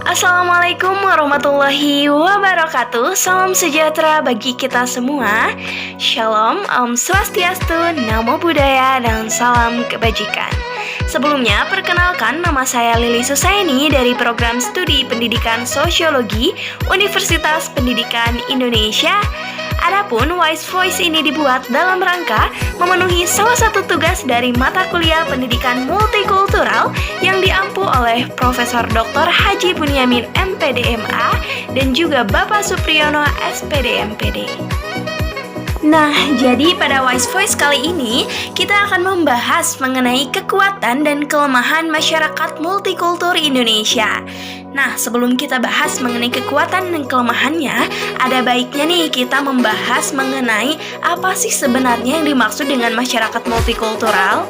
Assalamualaikum warahmatullahi wabarakatuh. Salam sejahtera bagi kita semua. Shalom, Om Swastiastu, Namo Buddhaya, dan salam kebajikan. Sebelumnya, perkenalkan nama saya Lili Susaini dari Program Studi Pendidikan Sosiologi Universitas Pendidikan Indonesia. Adapun Wise Voice ini dibuat dalam rangka memenuhi salah satu tugas dari mata kuliah pendidikan multikultural yang diampu oleh Profesor Dr. Haji Bunyamin MPD/MA dan juga Bapak Supriyono SPD MPD. Nah, jadi pada Wise Voice kali ini kita akan membahas mengenai kekuatan dan kelemahan masyarakat multikultur Indonesia. Nah, sebelum kita bahas mengenai kekuatan dan kelemahannya, ada baiknya nih kita membahas mengenai apa sih sebenarnya yang dimaksud dengan masyarakat multikultural.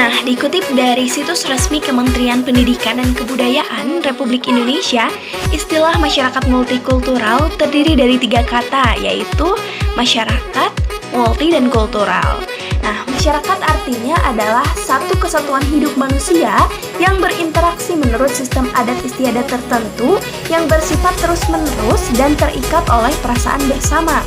Nah, dikutip dari situs resmi Kementerian Pendidikan dan Kebudayaan Republik Indonesia, istilah masyarakat multikultural terdiri dari 3 kata, yaitu masyarakat, multi, dan kultural. Nah, masyarakat artinya adalah satu kesatuan hidup manusia yang berinteraksi menurut sistem adat istiadat tertentu yang bersifat terus-menerus dan terikat oleh perasaan bersama.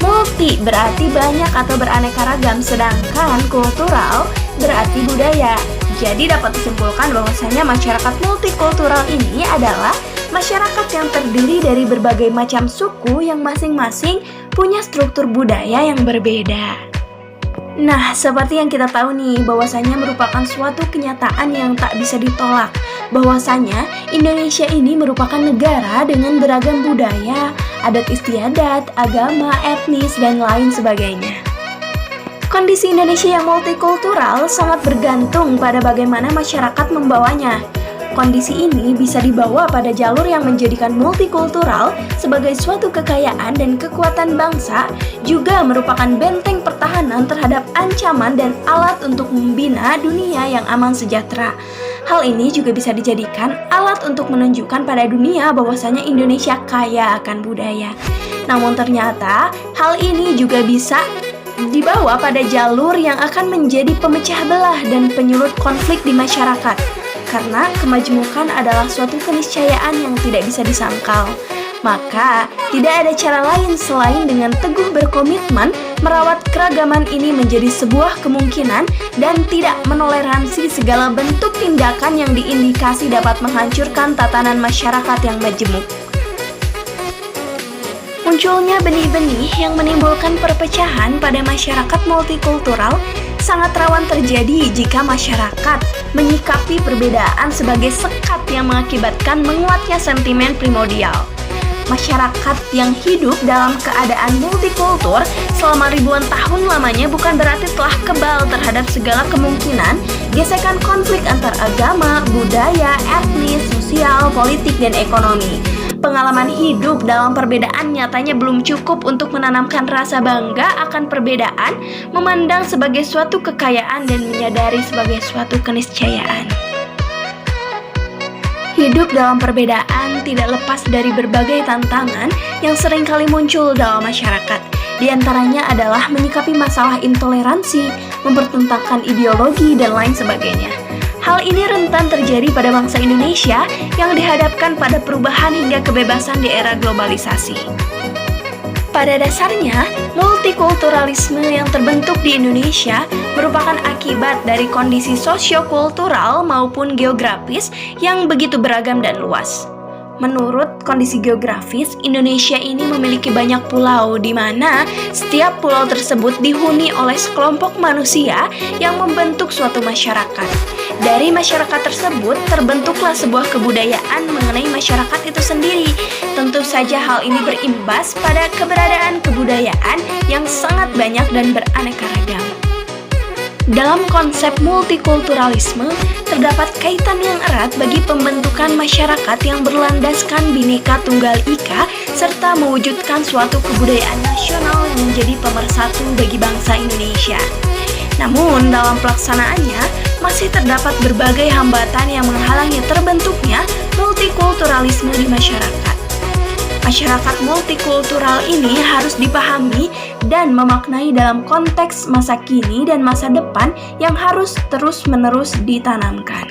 Multi berarti banyak atau beraneka ragam, sedangkan kultural berarti budaya. Jadi dapat disimpulkan bahwasanya masyarakat multikultural ini adalah masyarakat yang terdiri dari berbagai macam suku yang masing-masing punya struktur budaya yang berbeda. Nah, seperti yang kita tahu nih, bahwasanya merupakan suatu kenyataan yang tak bisa ditolak, bahwasanya Indonesia ini merupakan negara dengan beragam budaya, adat istiadat, agama, etnis, dan lain sebagainya. Kondisi Indonesia yang multikultural sangat bergantung pada bagaimana masyarakat membawanya. Kondisi ini bisa dibawa pada jalur yang menjadikan multikultural sebagai suatu kekayaan dan kekuatan bangsa, juga merupakan benteng pertahanan terhadap ancaman dan alat untuk membina dunia yang aman sejahtera. Hal ini juga bisa dijadikan alat untuk menunjukkan pada dunia bahwasanya Indonesia kaya akan budaya. Namun ternyata hal ini juga bisa dibawa pada jalur yang akan menjadi pemecah belah dan penyulut konflik di masyarakat. Karena kemajmukan adalah suatu keniscayaan yang tidak bisa disangkal. Maka, tidak ada cara lain selain dengan teguh berkomitmen merawat keragaman ini menjadi sebuah kemungkinan dan tidak menoleransi segala bentuk tindakan yang diindikasi dapat menghancurkan tatanan masyarakat yang majemuk. Munculnya benih-benih yang menimbulkan perpecahan pada masyarakat multikultural sangat rawan terjadi jika masyarakat menyikapi perbedaan sebagai sekat yang mengakibatkan menguatnya sentimen primordial. Masyarakat yang hidup dalam keadaan multikultur selama ribuan tahun lamanya bukan berarti telah kebal terhadap segala kemungkinan gesekan konflik antar agama, budaya, etnis, sosial, politik, dan ekonomi. Pengalaman hidup dalam perbedaan nyatanya belum cukup untuk menanamkan rasa bangga akan perbedaan, memandang sebagai suatu kekayaan dan menyadari sebagai suatu keniscayaan. Hidup dalam perbedaan tidak lepas dari berbagai tantangan yang seringkali muncul dalam masyarakat. Di antaranya adalah menyikapi masalah intoleransi, mempertentangkan ideologi, dan lain sebagainya. Hal ini rentan terjadi pada bangsa Indonesia yang dihadapkan pada perubahan hingga kebebasan di era globalisasi. Pada dasarnya, multikulturalisme yang terbentuk di Indonesia merupakan akibat dari kondisi sosio-kultural maupun geografis yang begitu beragam dan luas. Menurut kondisi geografis, Indonesia ini memiliki banyak pulau di mana setiap pulau tersebut dihuni oleh sekelompok manusia yang membentuk suatu masyarakat. Dari masyarakat tersebut terbentuklah sebuah kebudayaan mengenai masyarakat itu sendiri. Tentu saja hal ini berimbas pada keberadaan kebudayaan yang sangat banyak dan beraneka ragam. Dalam konsep multikulturalisme, terdapat kaitan yang erat bagi pembentukan masyarakat yang berlandaskan Bhinneka Tunggal Ika serta mewujudkan suatu kebudayaan nasional yang menjadi pemersatu bagi bangsa Indonesia. Namun, dalam pelaksanaannya, masih terdapat berbagai hambatan yang menghalangi terbentuknya multikulturalisme di masyarakat. Masyarakat multikultural ini harus dipahami dan memaknai dalam konteks masa kini dan masa depan yang harus terus-menerus ditanamkan.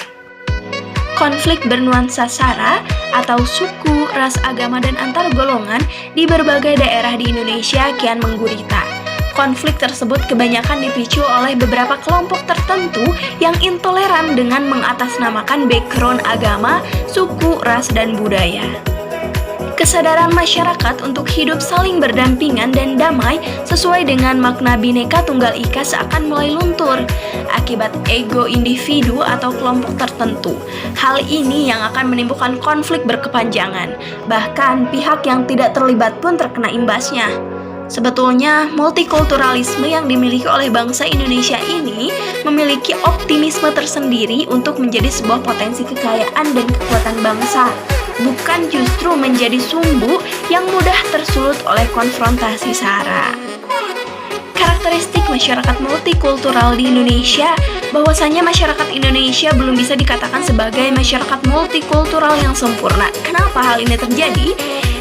Konflik bernuansa SARA atau suku, ras, agama, dan antar golongan di berbagai daerah di Indonesia kian menggurita. Konflik tersebut kebanyakan dipicu oleh beberapa kelompok tertentu yang intoleran dengan mengatasnamakan background agama, suku, ras, dan budaya. Kesadaran masyarakat untuk hidup saling berdampingan dan damai sesuai dengan makna Bhinneka Tunggal Ika seakan mulai luntur akibat ego individu atau kelompok tertentu. Hal ini yang akan menimbulkan konflik berkepanjangan, bahkan pihak yang tidak terlibat pun terkena imbasnya. Sebetulnya, multikulturalisme yang dimiliki oleh bangsa Indonesia ini memiliki optimisme tersendiri untuk menjadi sebuah potensi kekayaan dan kekuatan bangsa, bukan justru menjadi sumbu yang mudah tersulut oleh konfrontasi SARA. Karakteristik masyarakat multikultural di Indonesia, bahwasanya masyarakat Indonesia belum bisa dikatakan sebagai masyarakat multikultural yang sempurna. Kenapa hal ini terjadi?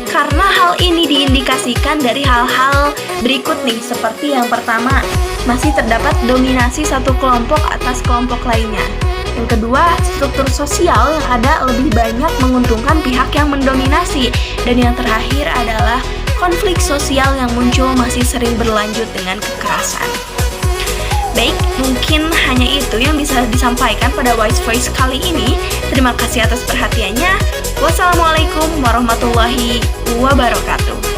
Karena hal ini diindikasikan dari hal-hal berikut nih, seperti yang pertama, masih terdapat dominasi satu kelompok atas kelompok lainnya. Yang kedua, struktur sosial yang ada lebih banyak menguntungkan pihak yang mendominasi. Dan yang terakhir adalah konflik sosial yang muncul masih sering berlanjut dengan kekerasan. Baik, mungkin hanya itu yang bisa disampaikan pada Wise Voice kali ini. Terima kasih atas perhatiannya. Wassalamualaikum warahmatullahi wabarakatuh.